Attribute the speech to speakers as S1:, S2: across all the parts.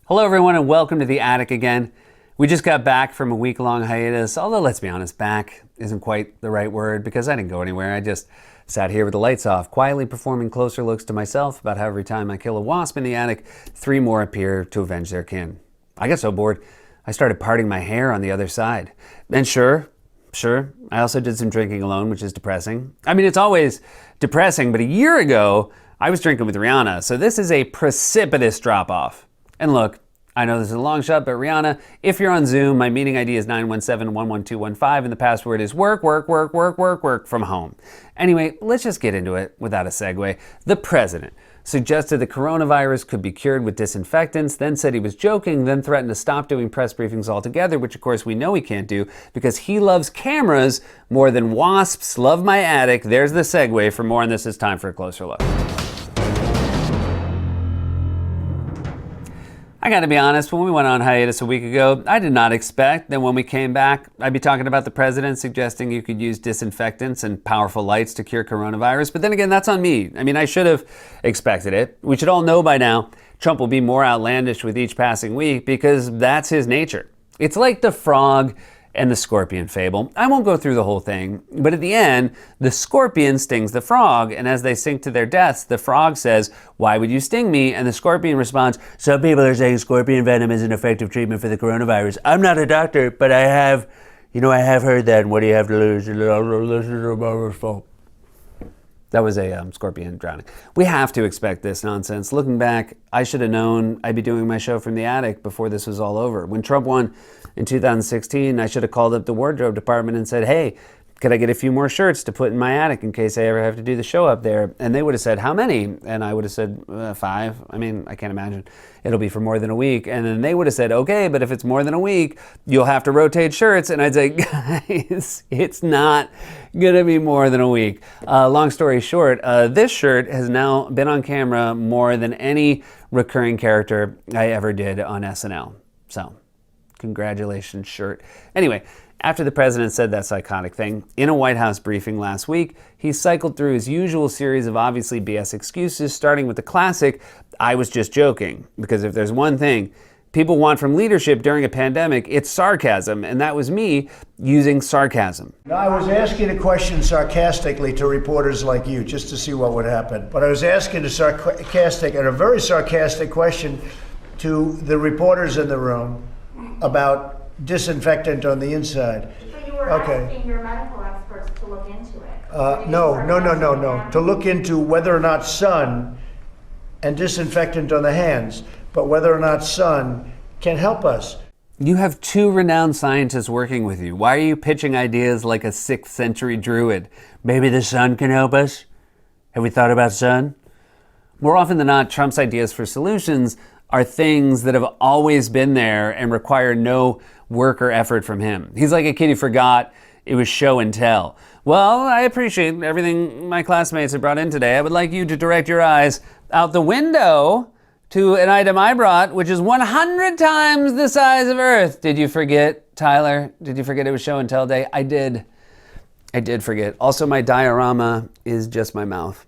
S1: Hello everyone and welcome to The Attic again. We just got back from a week-long hiatus, although let's be honest, back isn't quite the right word because I didn't go anywhere. I just sat here with the lights off, quietly performing closer looks to myself about how every time I kill a wasp in the attic, 3 more appear to avenge their kin. I got so bored, I started parting my hair on the other side. And sure, I also did some drinking alone, which is depressing. I mean, it's always depressing, but a year ago, I was drinking with Rihanna, so this is a precipitous drop-off. And look, I know this is a long shot, but Rihanna, if you're on Zoom, my meeting ID is 917-11215 and the password is work from home. Anyway, let's just get into it without a segue. The president suggested the coronavirus could be cured with disinfectants, then said he was joking, then threatened to stop doing press briefings altogether, which of course we know he can't do because he loves cameras more than wasps love my attic. There's the segue. For more on this, it's time for a closer look. I gotta be honest, when we went on hiatus a week ago, I did not expect that when we came back, I'd be talking about the president suggesting you could use disinfectants and powerful lights to cure coronavirus. But then again, that's on me. I mean, I should have expected it. We should all know by now, Trump will be more outlandish with each passing week because that's his nature. It's like the frog and the scorpion fable. I won't go through the whole thing, but at the end, the scorpion stings the frog, and as they sink to their deaths, the frog says, "Why would you sting me?" And the scorpion responds, "Some people are saying scorpion venom is an effective treatment for the coronavirus. I'm not a doctor, but I have heard that, and what do you have to lose? That was a scorpion drowning. We have to expect this nonsense. Looking back, I should have known I'd be doing my show from the attic before this was all over. When Trump won in 2016, I should have called up the wardrobe department and said, "Hey, could I get a few more shirts to put in my attic in case I ever have to do the show up there?" And they would have said, "How many?" And I would have said, 5. I mean, I can't imagine it'll be for more than a week. And then they would have said, "Okay, but if it's more than a week, you'll have to rotate shirts." And I'd say, "Guys, it's not gonna be more than a week." Long story short, this shirt has now been on camera more than any recurring character I ever did on SNL. So, congratulations, shirt. Anyway, after the president said that psychotic thing, in a White House briefing last week, he cycled through his usual series of obviously BS excuses, starting with the classic, "I was just joking." Because if there's one thing people want from leadership during a pandemic, it's sarcasm, and that was me using sarcasm.
S2: Now, I was asking a question sarcastically to reporters like you, just to see what would happen. But I was asking a very sarcastic question to the reporters in the room about disinfectant on the inside.
S3: But you were asking your medical experts to look into it.
S2: No. To look into whether or not sun and disinfectant on the hands, but whether or not sun can help us.
S1: You have 2 renowned scientists working with you. Why are you pitching ideas like a 6th century druid? Maybe the sun can help us? Have we thought about sun? More often than not, Trump's ideas for solutions are things that have always been there and require no work or effort from him. He's like a kid who forgot it was show and tell. "Well, I appreciate everything my classmates have brought in today. I would like you to direct your eyes out the window to an item I brought, which is 100 times the size of Earth." Did you forget, Tyler? Did you forget it was show and tell day? I did forget. Also, my diorama is just my mouth.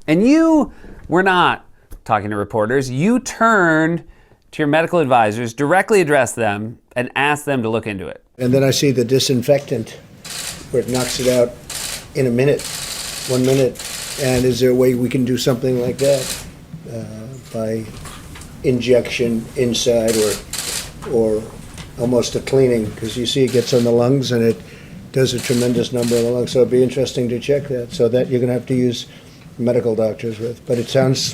S1: And you were not talking to reporters. You turned to your medical advisors, directly addressed them, and asked them to look into it.
S2: And then I see the disinfectant where it knocks it out in 1 minute. And is there a way we can do something like that by injection inside or almost a cleaning? Because you see it gets on the lungs and it does a tremendous number on the lungs. So it'd be interesting to check that. So that you're going to have to use medical doctors with, but it sounds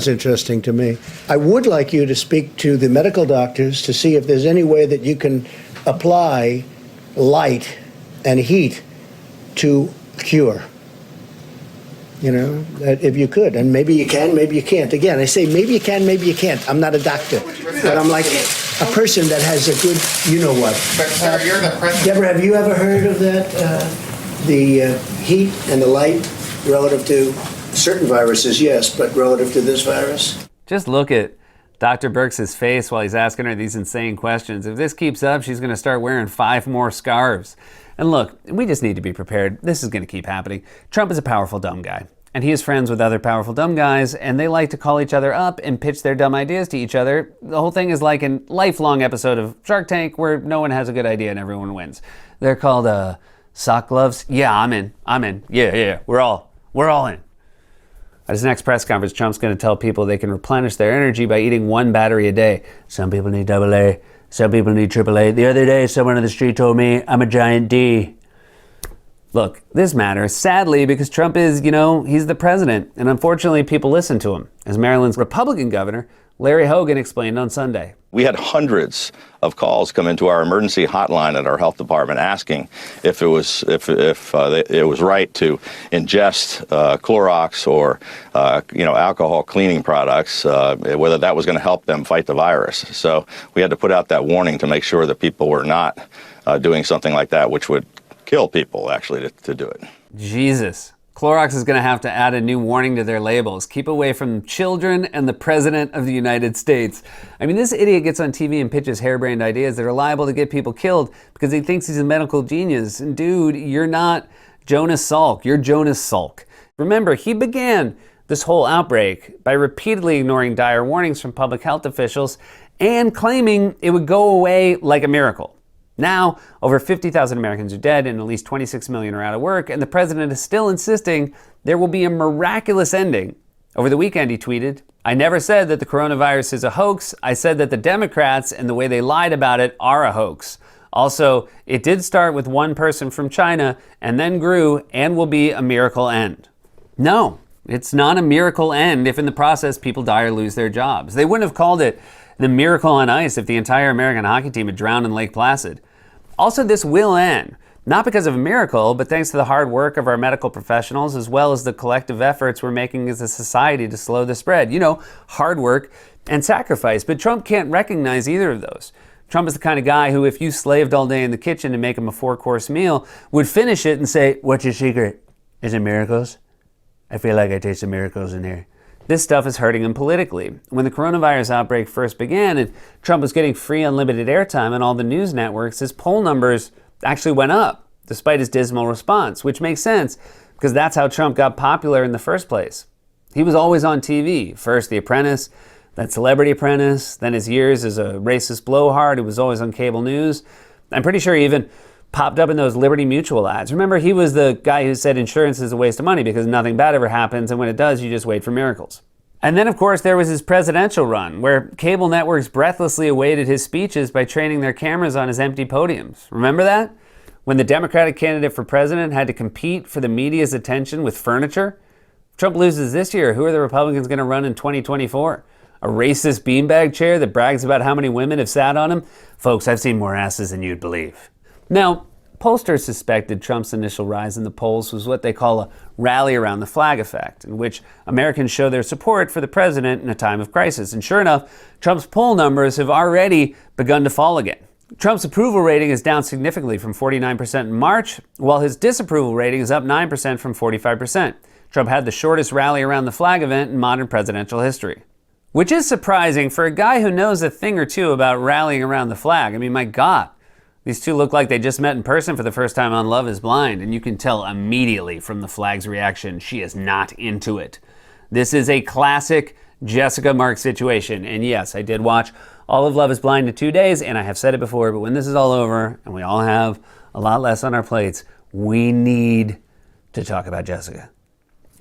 S2: interesting to me. I would like you to speak to the medical doctors to see if there's any way that you can apply light and heat to cure. You know, that if you could, and maybe you can, maybe you can't. Again, I say maybe you can, maybe you can't. I'm not a doctor, but I'm like a person that has a good, you know what.
S4: But sir, you're the president.
S2: Deborah, have you ever heard of that? The heat and the light relative to certain viruses, yes, but relative to this virus?
S1: Just look at Dr. Birx's face while he's asking her these insane questions. If this keeps up, she's going to start wearing 5 more scarves. And look, we just need to be prepared. This is going to keep happening. Trump is a powerful dumb guy. and he is friends with other powerful dumb guys, and they like to call each other up and pitch their dumb ideas to each other. The whole thing is like a lifelong episode of Shark Tank where no one has a good idea and everyone wins. They're called sock gloves. Yeah, I'm in. Yeah. We're all in. At his next press conference, Trump's going to tell people they can replenish their energy by eating 1 battery a day. Some people need AA. Some people need AAA. The other day, someone on the street told me I'm a giant D. Look, this matters, sadly, because Trump is, he's the president, and unfortunately people listen to him. As Maryland's Republican governor, Larry Hogan, explained on Sunday.
S4: We had hundreds of calls come into our emergency hotline at our health department asking if it was right to ingest Clorox or alcohol cleaning products, whether that was going to help them fight the virus. So we had to put out that warning to make sure that people were not doing something like that, which would kill people, actually, to do it.
S1: Jesus. Clorox is going to have to add a new warning to their labels. Keep away from children and the President of the United States. I mean, this idiot gets on TV and pitches harebrained ideas that are liable to get people killed because he thinks he's a medical genius. And dude, you're not Jonas Salk. You're Jonas Salk. Remember, he began this whole outbreak by repeatedly ignoring dire warnings from public health officials and claiming it would go away like a miracle. Now, over 50,000 Americans are dead and at least 26 million are out of work, and the president is still insisting there will be a miraculous ending. Over the weekend, he tweeted, "I never said that the coronavirus is a hoax. I said that the Democrats and the way they lied about it are a hoax. Also, it did start with one person from China and then grew and will be a miracle end." No, it's not a miracle end if in the process people die or lose their jobs. They wouldn't have called it the miracle on ice if the entire American hockey team had drowned in Lake Placid. Also, this will end, not because of a miracle, but thanks to the hard work of our medical professionals as well as the collective efforts we're making as a society to slow the spread. Hard work and sacrifice. But Trump can't recognize either of those. Trump is the kind of guy who, if you slaved all day in the kitchen to make him a 4-course meal, would finish it and say, "What's your secret? Is it miracles? I feel like I taste some miracles in here." This stuff is hurting him politically. When the coronavirus outbreak first began and Trump was getting free unlimited airtime on all the news networks, his poll numbers actually went up, despite his dismal response, which makes sense because that's how Trump got popular in the first place. He was always on TV, first The Apprentice, then Celebrity Apprentice, then his years as a racist blowhard who was always on cable news. I'm pretty sure he even popped up in those Liberty Mutual ads. Remember, he was the guy who said insurance is a waste of money because nothing bad ever happens, and when it does, you just wait for miracles. And then, of course, there was his presidential run, where cable networks breathlessly awaited his speeches by training their cameras on his empty podiums. Remember that? When the Democratic candidate for president had to compete for the media's attention with furniture? If Trump loses this year, who are the Republicans going to run in 2024? A racist beanbag chair that brags about how many women have sat on him? Folks, I've seen more asses than you'd believe. Now, pollsters suspected Trump's initial rise in the polls was what they call a rally around the flag effect, in which Americans show their support for the president in a time of crisis. And sure enough, Trump's poll numbers have already begun to fall again. Trump's approval rating is down significantly from 49% in March, while his disapproval rating is up 9% from 45%. Trump had the shortest rally around the flag event in modern presidential history. Which is surprising for a guy who knows a thing or two about rallying around the flag. I mean, my God. These two look like they just met in person for the first time on Love is Blind, and you can tell immediately from the flag's reaction she is not into it. This is a classic Jessica Mark situation, and yes, I did watch all of Love is Blind in 2 days, and I have said it before, but when this is all over and we all have a lot less on our plates, we need to talk about Jessica.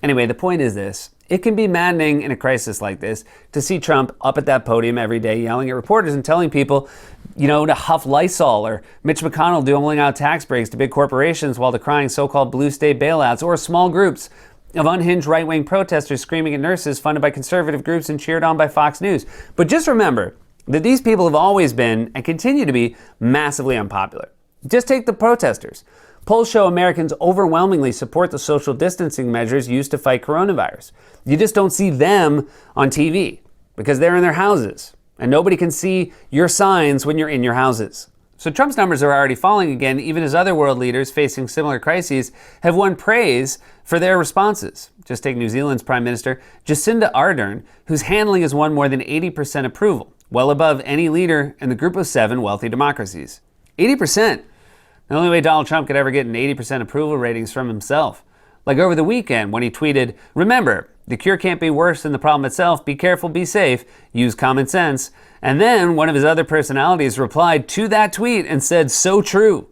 S1: Anyway, the point is this. It can be maddening in a crisis like this to see Trump up at that podium every day yelling at reporters and telling people, to huff Lysol, or Mitch McConnell doling out tax breaks to big corporations while decrying so-called blue state bailouts, or small groups of unhinged right-wing protesters screaming at nurses funded by conservative groups and cheered on by Fox News. But just remember that these people have always been and continue to be massively unpopular. Just take the protesters. Polls show Americans overwhelmingly support the social distancing measures used to fight coronavirus. You just don't see them on TV because they're in their houses and nobody can see your signs when you're in your houses. So Trump's numbers are already falling again, even as other world leaders facing similar crises have won praise for their responses. Just take New Zealand's Prime Minister Jacinda Ardern, whose handling has won more than 80% approval, well above any leader in the group of 7 wealthy democracies. 80%. The only way Donald Trump could ever get an 80% approval ratings from himself. Like over the weekend when he tweeted, "Remember, the cure can't be worse than the problem itself. Be careful, be safe, use common sense." And then one of his other personalities replied to that tweet and said, "So true."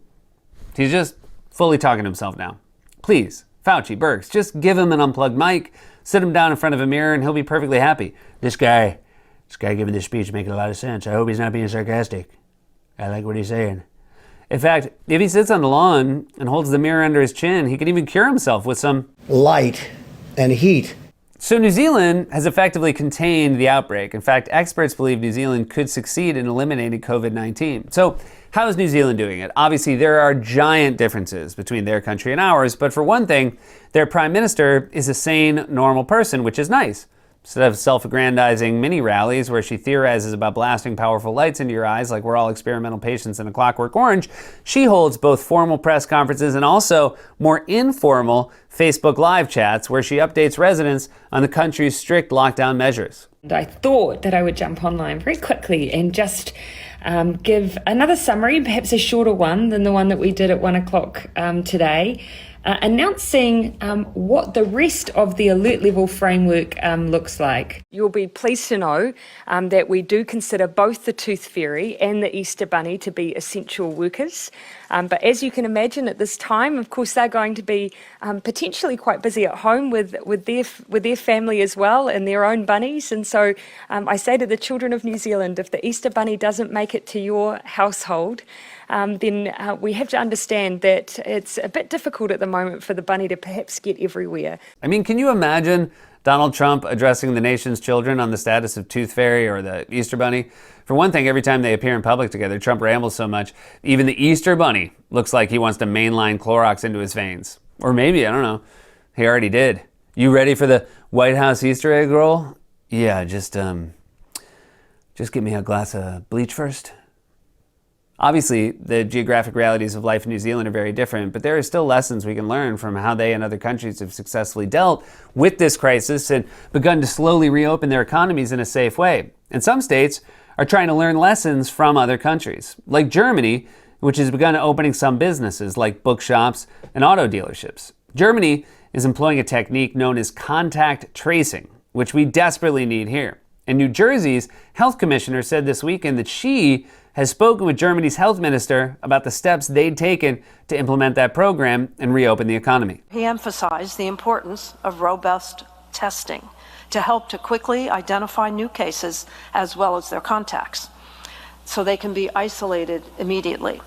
S1: He's just fully talking to himself now. Please, Fauci, Birx, just give him an unplugged mic, sit him down in front of a mirror, and he'll be perfectly happy. This guy giving this speech making a lot of sense. I hope he's not being sarcastic. I like what he's saying. In fact, if he sits on the lawn and holds the mirror under his chin, he could even cure himself with some
S2: light and heat.
S1: So New Zealand has effectively contained the outbreak. In fact, experts believe New Zealand could succeed in eliminating COVID-19. So how is New Zealand doing it? Obviously, there are giant differences between their country and ours, but for one thing, their prime minister is a sane, normal person, which is nice. Instead of self-aggrandizing mini rallies where she theorizes about blasting powerful lights into your eyes like we're all experimental patients in A Clockwork Orange, she holds both formal press conferences and also more informal Facebook Live chats where she updates residents on the country's strict lockdown measures.
S5: I thought that I would jump online very quickly and just give another summary, perhaps a shorter one than the one that we did at 1 o'clock today, announcing what the rest of the alert level framework looks like. You'll be pleased to know that we do consider both the Tooth Fairy and the Easter Bunny to be essential workers. But as you can imagine at this time, of course, they're going to be potentially quite busy at home with their family as well and their own bunnies. And so I say to the children of New Zealand, if the Easter Bunny doesn't make it to your household, then we have to understand that it's a bit difficult at the moment for the bunny to perhaps get everywhere.
S1: I mean, can you imagine Donald Trump addressing the nation's children on the status of Tooth Fairy or the Easter Bunny? For one thing, every time they appear in public together, Trump rambles so much, even the Easter Bunny looks like he wants to mainline Clorox into his veins. Or maybe, I don't know, he already did. You ready for the White House Easter egg roll? Yeah, just get me a glass of bleach first. Obviously, the geographic realities of life in New Zealand are very different, but there are still lessons we can learn from how they and other countries have successfully dealt with this crisis and begun to slowly reopen their economies in a safe way. And some states are trying to learn lessons from other countries, like Germany, which has begun opening some businesses like bookshops and auto dealerships. Germany is employing a technique known as contact tracing, which we desperately need here. And New Jersey's health commissioner said this weekend that she has spoken with Germany's health minister about the steps they'd taken to implement that program and reopen the economy.
S6: He emphasized the importance of robust testing to help to quickly identify new cases as well as their contacts, so they can be isolated immediately.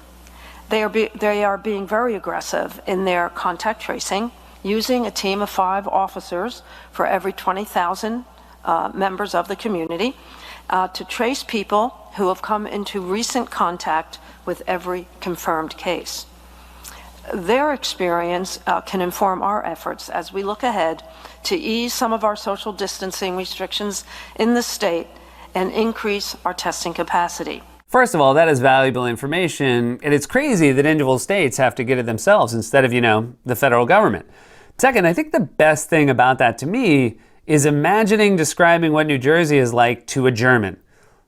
S6: They are being very aggressive in their contact tracing, using a team of 5 officers for every 20,000 members of the community to trace people who have come into recent contact with every confirmed case. Their experience can inform our efforts as we look ahead to ease some of our social distancing restrictions in the state and increase our testing capacity.
S1: First of all, that is valuable information, and it's crazy that individual states have to get it themselves instead of, the federal government. Second, I think the best thing about that to me is imagining describing what New Jersey is like to a German.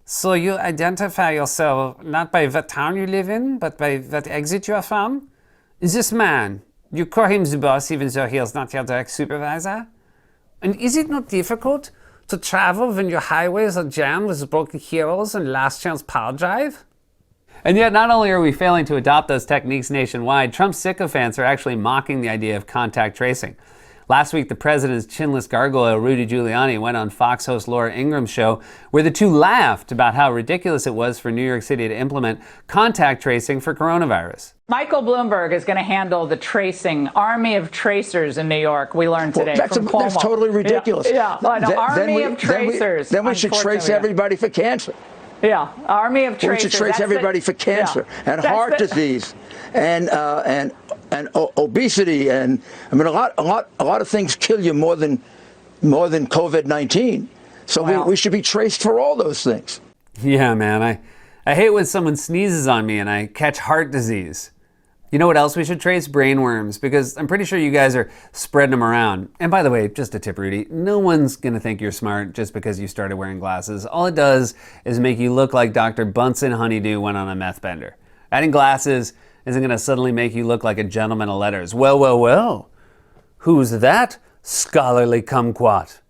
S1: So you identify yourself not by what town you live in, but by what exit you are from? This man, you call him the boss even though he is not your direct supervisor? And is it not difficult to travel when your highways are jammed with broken heroes and last chance power drive? And yet, not only are we failing to adopt those techniques nationwide, Trump's sycophants are actually mocking the idea of contact tracing. Last week, the president's chinless gargoyle, Rudy Giuliani, went on Fox host Laura Ingraham's show, where the two laughed about how ridiculous it was for New York City to implement contact tracing for coronavirus.
S7: Michael Bloomberg is going to handle the tracing army of tracers in New York. We learned today from Cuomo.
S8: That's totally ridiculous.
S7: Yeah, an army of tracers.
S8: Then we should trace everybody for cancer.
S7: Yeah, army of tracers.
S8: We should trace everybody for cancer and heart disease and obesity, and I mean a lot of things kill you more than COVID-19. So we should be traced for all those things.
S1: Yeah, man, I hate when someone sneezes on me and I catch heart disease. You know what else we should trace? Brain worms, because I'm pretty sure you guys are spreading them around. And by the way, just a tip, Rudy, no one's gonna think you're smart just because you started wearing glasses. All it does is make you look like Dr. Bunsen Honeydew went on a meth bender. Adding glasses isn't gonna suddenly make you look like a gentleman of letters. Well, Who's that scholarly kumquat?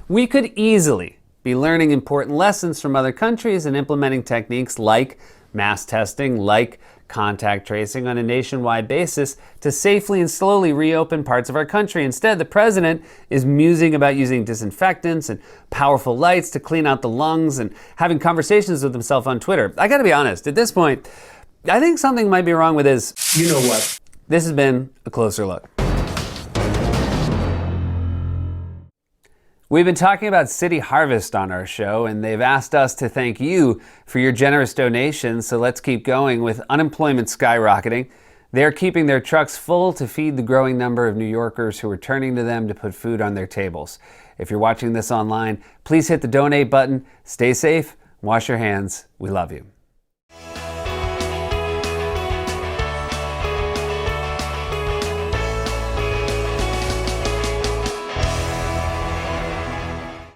S1: We could easily be learning important lessons from other countries and implementing techniques like mass testing, like contact tracing on a nationwide basis to safely and slowly reopen parts of our country. Instead, the president is musing about using disinfectants and powerful lights to clean out the lungs and having conversations with himself on Twitter. I gotta be honest, at this point, I think something might be wrong with his...
S2: You know what?
S1: This has been A Closer Look. We've been talking about City Harvest on our show, and they've asked us to thank you for your generous donations, so let's keep going. With unemployment skyrocketing, they're keeping their trucks full to feed the growing number of New Yorkers who are turning to them to put food on their tables. If you're watching this online, please hit the donate button, stay safe, wash your hands. We love you.